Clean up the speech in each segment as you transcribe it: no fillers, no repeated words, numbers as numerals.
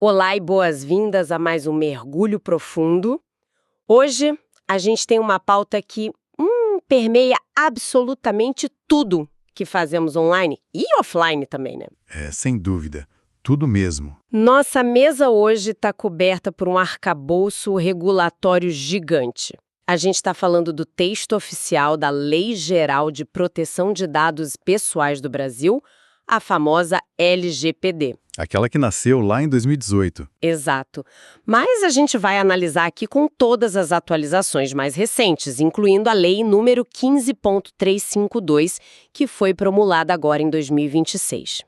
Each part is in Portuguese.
Olá e boas-vindas a mais um Mergulho Profundo. Hoje a gente tem uma pauta que permeia absolutamente tudo que fazemos online e offline também, né? Sem dúvida. Tudo mesmo. Nossa mesa hoje está coberta por um arcabouço regulatório gigante. A gente está falando do texto oficial da Lei Geral de Proteção de Dados Pessoais do Brasil, a famosa LGPD. Aquela que nasceu lá em 2018. Exato. Mas a gente vai analisar aqui com todas as atualizações mais recentes, incluindo a Lei número 15.352, que foi promulgada agora em 2026.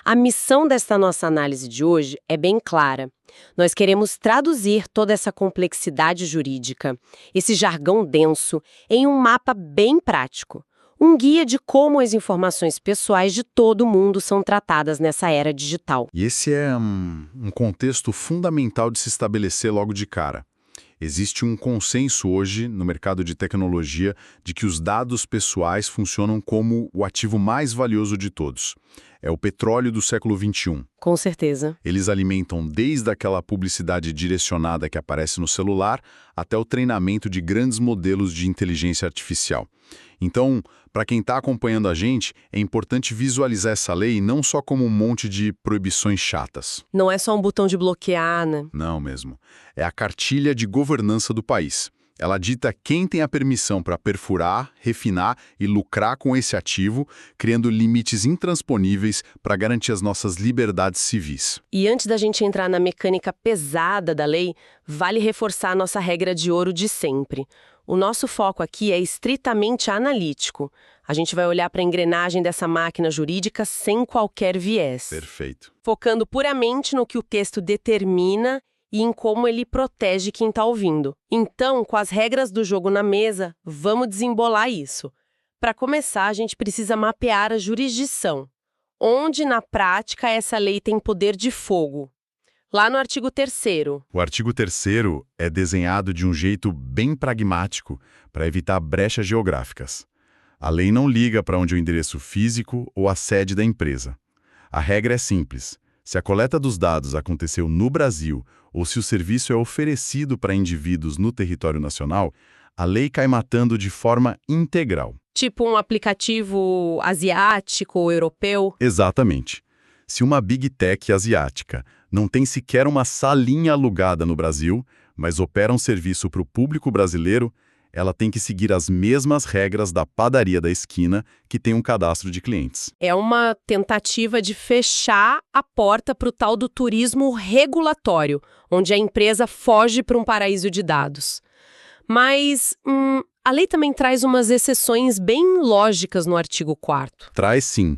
A missão desta nossa análise de hoje é bem clara. Nós queremos traduzir toda essa complexidade jurídica, esse jargão denso, em um mapa bem prático. Um guia de como as informações pessoais de todo mundo são tratadas nessa era digital. E esse é um contexto fundamental de se estabelecer logo de cara. Existe um consenso hoje no mercado de tecnologia de que os dados pessoais funcionam como o ativo mais valioso de todos. É o petróleo do século XXI. Com certeza. Eles alimentam desde aquela publicidade direcionada que aparece no celular até o treinamento de grandes modelos de inteligência artificial. Então, para quem está acompanhando a gente, é importante visualizar essa lei não só como um monte de proibições chatas. Não é só um botão de bloquear, né? Não mesmo. É a cartilha de governança do país. Ela dita quem tem a permissão para perfurar, refinar e lucrar com esse ativo, criando limites intransponíveis para garantir as nossas liberdades civis. E antes da gente entrar na mecânica pesada da lei, vale reforçar a nossa regra de ouro de sempre. O nosso foco aqui é estritamente analítico. A gente vai olhar para a engrenagem dessa máquina jurídica sem qualquer viés. Perfeito. Focando puramente no que o texto determina e em como ele protege quem está ouvindo. Então, com as regras do jogo na mesa, vamos desembolar isso. Para começar, a gente precisa mapear a jurisdição. Onde, na prática, essa lei tem poder de fogo? Lá no artigo 3º. O artigo 3º é desenhado de um jeito bem pragmático para evitar brechas geográficas. A lei não liga para onde é o endereço físico ou a sede da empresa. A regra é simples. Se a coleta dos dados aconteceu no Brasil ou se o serviço é oferecido para indivíduos no território nacional, a lei cai matando de forma integral. Tipo um aplicativo asiático ou europeu? Exatamente. Se uma Big Tech asiática não tem sequer uma salinha alugada no Brasil, mas opera um serviço para o público brasileiro, ela tem que seguir as mesmas regras da padaria da esquina que tem um cadastro de clientes. É uma tentativa de fechar a porta para o tal do turismo regulatório, onde a empresa foge para um paraíso de dados. Mas a lei também traz umas exceções bem lógicas no artigo 4º. Traz sim,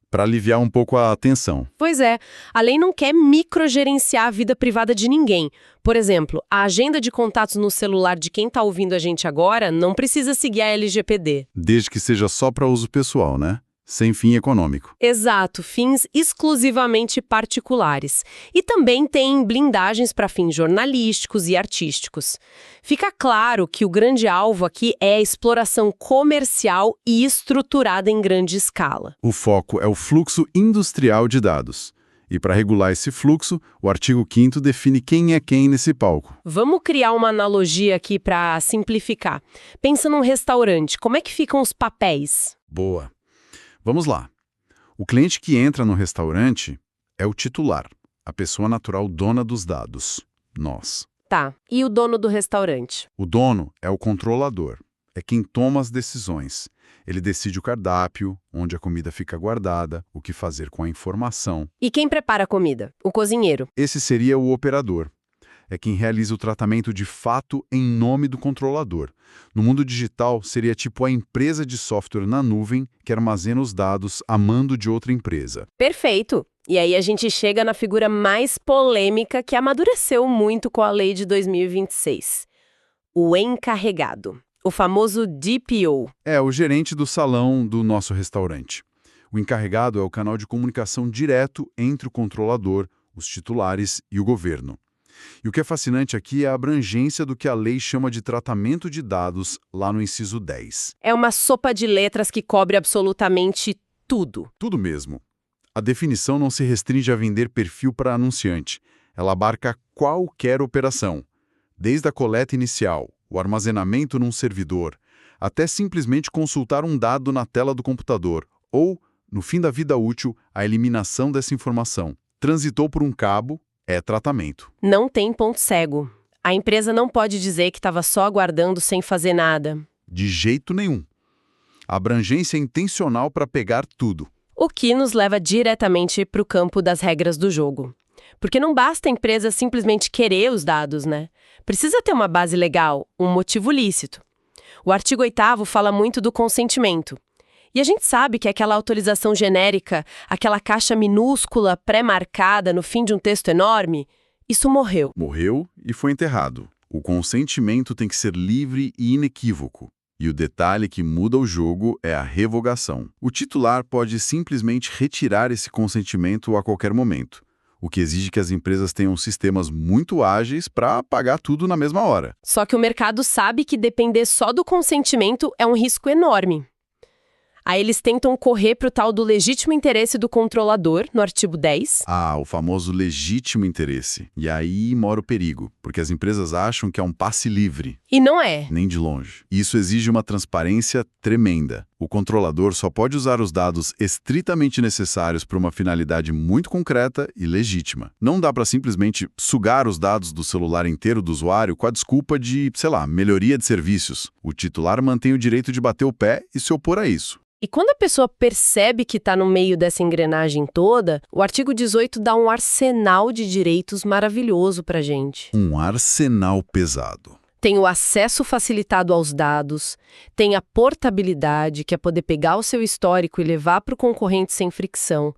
para aliviar um pouco a tensão. Pois é, a lei não quer microgerenciar a vida privada de ninguém. Por exemplo, a agenda de contatos no celular de quem está ouvindo a gente agora não precisa seguir a LGPD. Desde que seja só para uso pessoal, né? Sem fim econômico. Exato, fins exclusivamente particulares. E também tem blindagens para fins jornalísticos e artísticos. Fica claro que o grande alvo aqui é a exploração comercial e estruturada em grande escala. O foco é o fluxo industrial de dados. E para regular esse fluxo, o artigo 5º define quem é quem nesse palco. Vamos criar uma analogia aqui para simplificar. Pensa num restaurante, como é que ficam os papéis? Boa. Vamos lá. O cliente que entra no restaurante é o titular, a pessoa natural dona dos dados, nós. Tá, e o dono do restaurante? O dono é o controlador, é quem toma as decisões. Ele decide o cardápio, onde a comida fica guardada, o que fazer com a informação. E quem prepara a comida? O cozinheiro. Esse seria o operador. É quem realiza o tratamento de fato em nome do controlador. No mundo digital, seria tipo a empresa de software na nuvem que armazena os dados a mando de outra empresa. Perfeito! E aí a gente chega na figura mais polêmica que amadureceu muito com a lei de 2026. O encarregado. O famoso DPO. É o gerente do salão do nosso restaurante. O encarregado é o canal de comunicação direto entre o controlador, os titulares e o governo. E o que é fascinante aqui é a abrangência do que a lei chama de tratamento de dados lá no inciso 10. É uma sopa de letras que cobre absolutamente tudo. Tudo mesmo. A definição não se restringe a vender perfil para anunciante. Ela abarca qualquer operação, desde a coleta inicial, o armazenamento num servidor, até simplesmente consultar um dado na tela do computador ou, no fim da vida útil, a eliminação dessa informação. Transitou por um cabo, é tratamento. Não tem ponto cego. A empresa não pode dizer que estava só aguardando sem fazer nada. De jeito nenhum. A abrangência é intencional para pegar tudo. O que nos leva diretamente para o campo das regras do jogo. Porque não basta a empresa simplesmente querer os dados, né? Precisa ter uma base legal, um motivo lícito. O artigo 8º fala muito do consentimento. E a gente sabe que aquela autorização genérica, aquela caixa minúscula pré-marcada no fim de um texto enorme, isso morreu. Morreu e foi enterrado. O consentimento tem que ser livre e inequívoco. E o detalhe que muda o jogo é a revogação. O titular pode simplesmente retirar esse consentimento a qualquer momento, o que exige que as empresas tenham sistemas muito ágeis para apagar tudo na mesma hora. Só que o mercado sabe que depender só do consentimento é um risco enorme. Aí eles tentam correr para o tal do legítimo interesse do controlador, no artigo 10. Ah, o famoso legítimo interesse. E aí mora o perigo, porque as empresas acham que é um passe livre. E não é. Nem de longe. Isso exige uma transparência tremenda. O controlador só pode usar os dados estritamente necessários para uma finalidade muito concreta e legítima. Não dá para simplesmente sugar os dados do celular inteiro do usuário com a desculpa de, melhoria de serviços. O titular mantém o direito de bater o pé e se opor a isso. E quando a pessoa percebe que está no meio dessa engrenagem toda, o artigo 18 dá um arsenal de direitos maravilhoso para a gente. Um arsenal pesado. Tem o acesso facilitado aos dados, tem a portabilidade, que é poder pegar o seu histórico e levar para o concorrente sem fricção,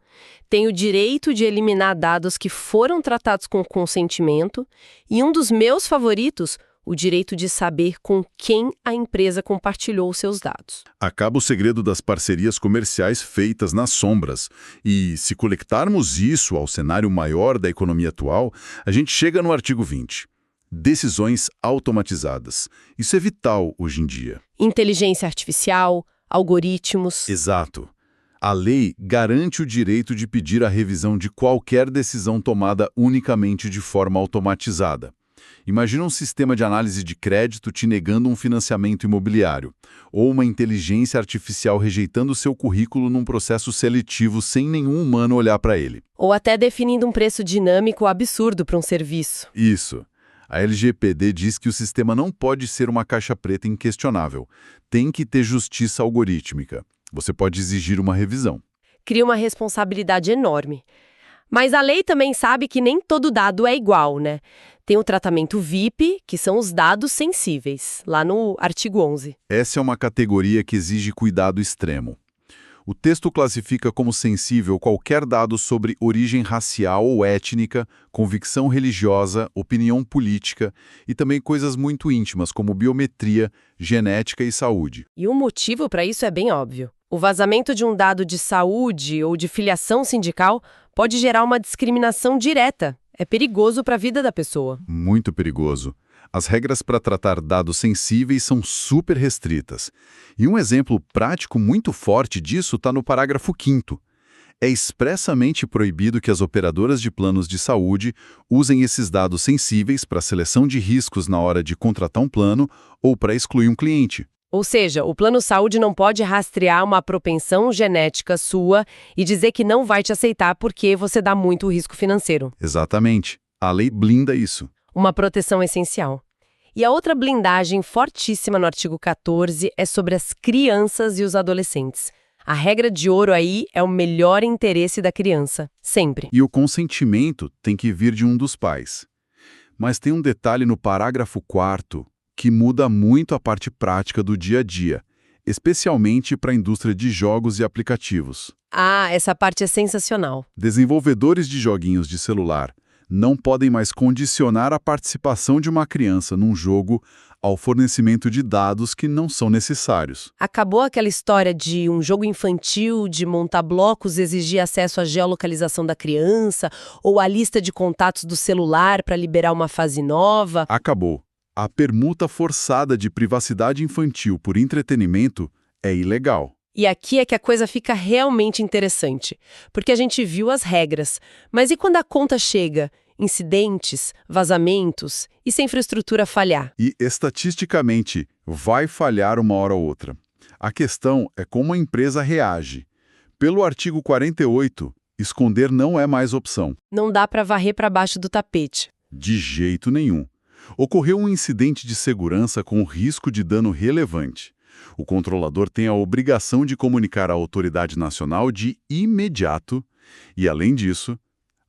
tem o direito de eliminar dados que foram tratados com consentimento e um dos meus favoritos, o direito de saber com quem a empresa compartilhou os seus dados. Acaba o segredo das parcerias comerciais feitas nas sombras. E, se conectarmos isso ao cenário maior da economia atual, a gente chega no artigo 20. Decisões automatizadas. Isso é vital hoje em dia. Inteligência artificial, algoritmos. Exato. A lei garante o direito de pedir a revisão de qualquer decisão tomada unicamente de forma automatizada. Imagina um sistema de análise de crédito te negando um financiamento imobiliário, ou uma inteligência artificial rejeitando seu currículo num processo seletivo sem nenhum humano olhar para ele. Ou até definindo um preço dinâmico absurdo para um serviço. Isso. A LGPD diz que o sistema não pode ser uma caixa preta inquestionável. Tem que ter justiça algorítmica. Você pode exigir uma revisão. Cria uma responsabilidade enorme. Mas a lei também sabe que nem todo dado é igual, né? Tem o tratamento VIP, que são os dados sensíveis, lá no artigo 11. Essa é uma categoria que exige cuidado extremo. O texto classifica como sensível qualquer dado sobre origem racial ou étnica, convicção religiosa, opinião política e também coisas muito íntimas como biometria, genética e saúde. E o motivo para isso é bem óbvio. O vazamento de um dado de saúde ou de filiação sindical pode gerar uma discriminação direta. É perigoso para a vida da pessoa. Muito perigoso. As regras para tratar dados sensíveis são super restritas. E um exemplo prático muito forte disso está no parágrafo 5º. É expressamente proibido que as operadoras de planos de saúde usem esses dados sensíveis para seleção de riscos na hora de contratar um plano ou para excluir um cliente. Ou seja, o plano saúde não pode rastrear uma propensão genética sua e dizer que não vai te aceitar porque você dá muito risco financeiro. Exatamente. A lei blinda isso. Uma proteção essencial. E a outra blindagem fortíssima no artigo 14 é sobre as crianças e os adolescentes. A regra de ouro aí é o melhor interesse da criança, sempre. E o consentimento tem que vir de um dos pais. Mas tem um detalhe no parágrafo 4º que muda muito a parte prática do dia a dia, especialmente para a indústria de jogos e aplicativos. Ah, essa parte é sensacional. Desenvolvedores de joguinhos de celular não podem mais condicionar a participação de uma criança num jogo ao fornecimento de dados que não são necessários. Acabou aquela história de um jogo infantil, de montar blocos, exigir acesso à geolocalização da criança, ou a lista de contatos do celular para liberar uma fase nova. Acabou. A permuta forçada de privacidade infantil por entretenimento é ilegal. E aqui é que a coisa fica realmente interessante, porque a gente viu as regras, mas e quando a conta chega? incidentes, vazamentos e se a infraestrutura falhar? E, estatisticamente, vai falhar uma hora ou outra. A questão é como a empresa reage. Pelo artigo 48, esconder não é mais opção. Não dá para varrer para baixo do tapete. De jeito nenhum. Ocorreu um incidente de segurança com risco de dano relevante. O controlador tem a obrigação de comunicar à autoridade nacional de imediato e, além disso,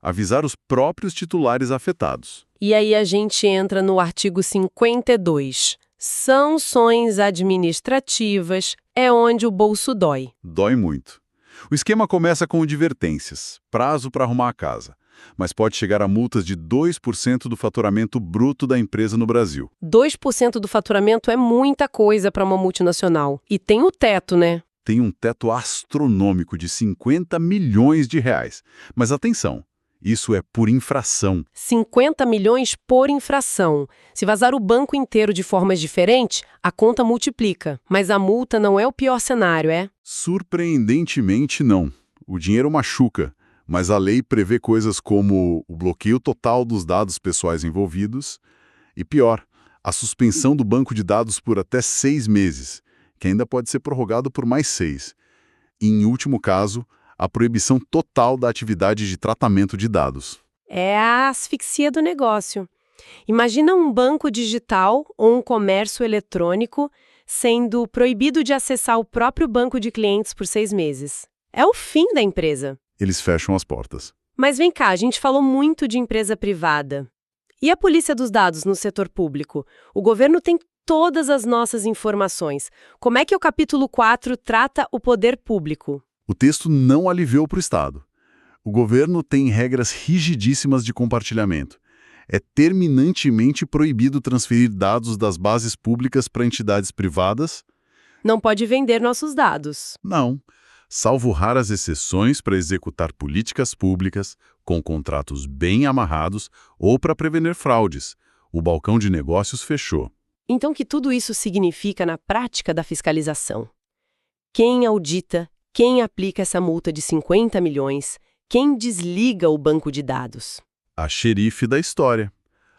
avisar os próprios titulares afetados. E aí a gente entra no artigo 52. Sanções administrativas é onde o bolso dói. Dói muito. O esquema começa com advertências, prazo para arrumar a casa, mas pode chegar a multas de 2% do faturamento bruto da empresa no Brasil. 2% do faturamento é muita coisa para uma multinacional. E tem o teto, né? Tem um teto astronômico de 50 milhões de reais. Mas atenção, isso é por infração. 50 milhões por infração. Se vazar o banco inteiro de formas diferentes, a conta multiplica. Mas a multa não é o pior cenário, é? Surpreendentemente, não. O dinheiro machuca, mas a lei prevê coisas como o bloqueio total dos dados pessoais envolvidos e, pior, a suspensão do banco de dados por até 6 meses, que ainda pode ser prorrogado por mais 6. E, em último caso, a proibição total da atividade de tratamento de dados. É a asfixia do negócio. Imagina um banco digital ou um comércio eletrônico sendo proibido de acessar o próprio banco de clientes por 6 meses. É o fim da empresa. Eles fecham as portas. Mas vem cá, a gente falou muito de empresa privada. E a polícia dos dados no setor público? O governo tem todas as nossas informações. Como é que o capítulo 4 trata o poder público? O texto não aliviou para o Estado. O governo tem regras rigidíssimas de compartilhamento. É terminantemente proibido transferir dados das bases públicas para entidades privadas? Não pode vender nossos dados. Não, salvo raras exceções para executar políticas públicas com contratos bem amarrados ou para prevenir fraudes. O balcão de negócios fechou. Então, o que tudo isso significa na prática da fiscalização? Quem audita? Quem aplica essa multa de 50 milhões? Quem desliga o banco de dados? A xerife da história,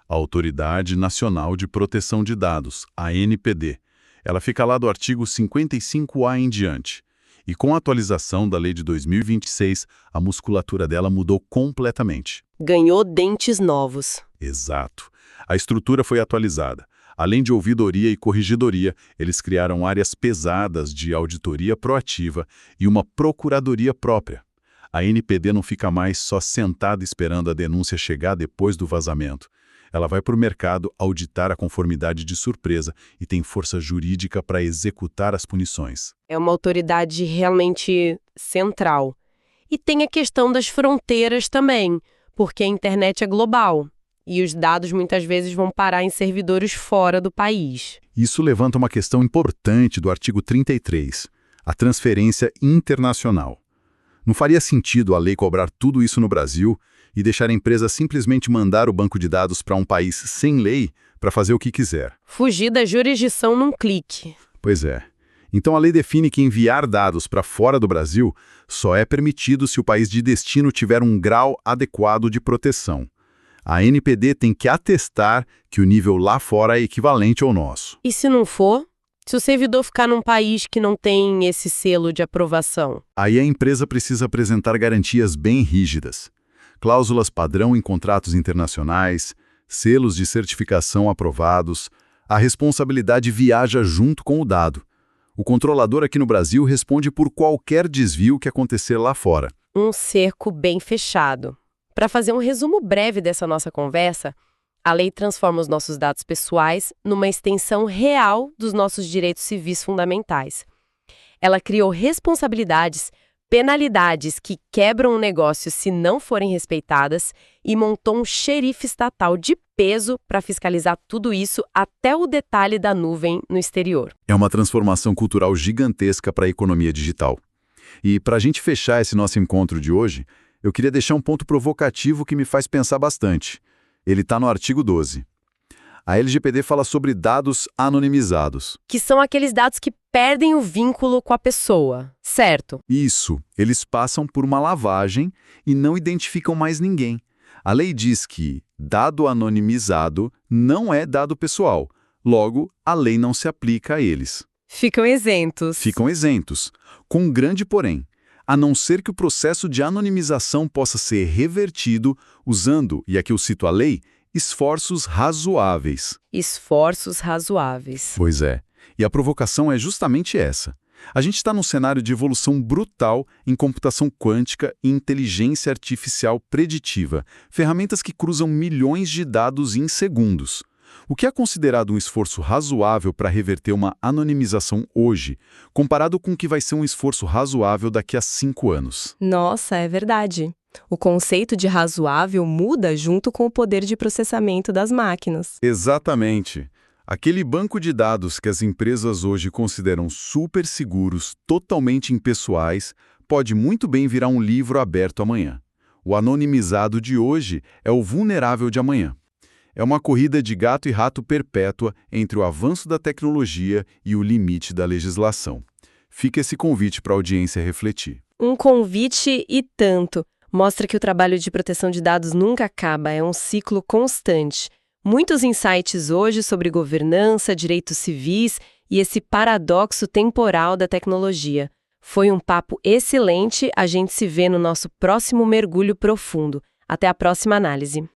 a Autoridade Nacional de Proteção de Dados, a ANPD. Ela fica lá do artigo 55A em diante. E com a atualização da lei de 2026, a musculatura dela mudou completamente. Ganhou dentes novos. Exato. A estrutura foi atualizada. Além de ouvidoria e corrigidoria, eles criaram áreas pesadas de auditoria proativa e uma procuradoria própria. A NPD não fica mais só sentada esperando a denúncia chegar depois do vazamento. Ela vai para o mercado auditar a conformidade de surpresa e tem força jurídica para executar as punições. É uma autoridade realmente central. E tem a questão das fronteiras também, porque a internet é global. E os dados muitas vezes vão parar em servidores fora do país. Isso levanta uma questão importante do artigo 33, a transferência internacional. Não faria sentido a lei cobrar tudo isso no Brasil e deixar a empresa simplesmente mandar o banco de dados para um país sem lei para fazer o que quiser. Fugir da jurisdição num clique. Pois é. Então a lei define que enviar dados para fora do Brasil só é permitido se o país de destino tiver um grau adequado de proteção. A ANPD tem que atestar que o nível lá fora é equivalente ao nosso. E se não for? Se o servidor ficar num país que não tem esse selo de aprovação? Aí a empresa precisa apresentar garantias bem rígidas. Cláusulas padrão em contratos internacionais, selos de certificação aprovados. A responsabilidade viaja junto com o dado. O controlador aqui no Brasil responde por qualquer desvio que acontecer lá fora. Um cerco bem fechado. Para fazer um resumo breve dessa nossa conversa, a lei transforma os nossos dados pessoais numa extensão real dos nossos direitos civis fundamentais. Ela criou responsabilidades, penalidades que quebram o negócio se não forem respeitadas e montou um xerife estatal de peso para fiscalizar tudo isso até o detalhe da nuvem no exterior. É uma transformação cultural gigantesca para a economia digital. E para a gente fechar esse nosso encontro de hoje, eu queria deixar um ponto provocativo que me faz pensar bastante. Ele está no artigo 12. A LGPD fala sobre dados anonimizados. Que são aqueles dados que perdem o vínculo com a pessoa, certo? Isso, eles passam por uma lavagem e não identificam mais ninguém. A lei diz que dado anonimizado não é dado pessoal, logo, a lei não se aplica a eles. Ficam isentos. Ficam isentos, com um grande porém. A não ser que o processo de anonimização possa ser revertido usando, e aqui eu cito a lei, esforços razoáveis. Esforços razoáveis. Pois é. E a provocação é justamente essa. A gente está num cenário de evolução brutal em computação quântica e inteligência artificial preditiva, ferramentas que cruzam milhões de dados em segundos. O que é considerado um esforço razoável para reverter uma anonimização hoje, comparado com o que vai ser um esforço razoável daqui a 5 anos? Nossa, é verdade. O conceito de razoável muda junto com o poder de processamento das máquinas. Exatamente. Aquele banco de dados que as empresas hoje consideram super seguros, totalmente impessoais, pode muito bem virar um livro aberto amanhã. O anonimizado de hoje é o vulnerável de amanhã. É uma corrida de gato e rato perpétua entre o avanço da tecnologia e o limite da legislação. Fica esse convite para a audiência refletir. Um convite e tanto. Mostra que o trabalho de proteção de dados nunca acaba, é um ciclo constante. Muitos insights hoje sobre governança, direitos civis e esse paradoxo temporal da tecnologia. Foi um papo excelente, a gente se vê no nosso próximo mergulho profundo. Até a próxima análise.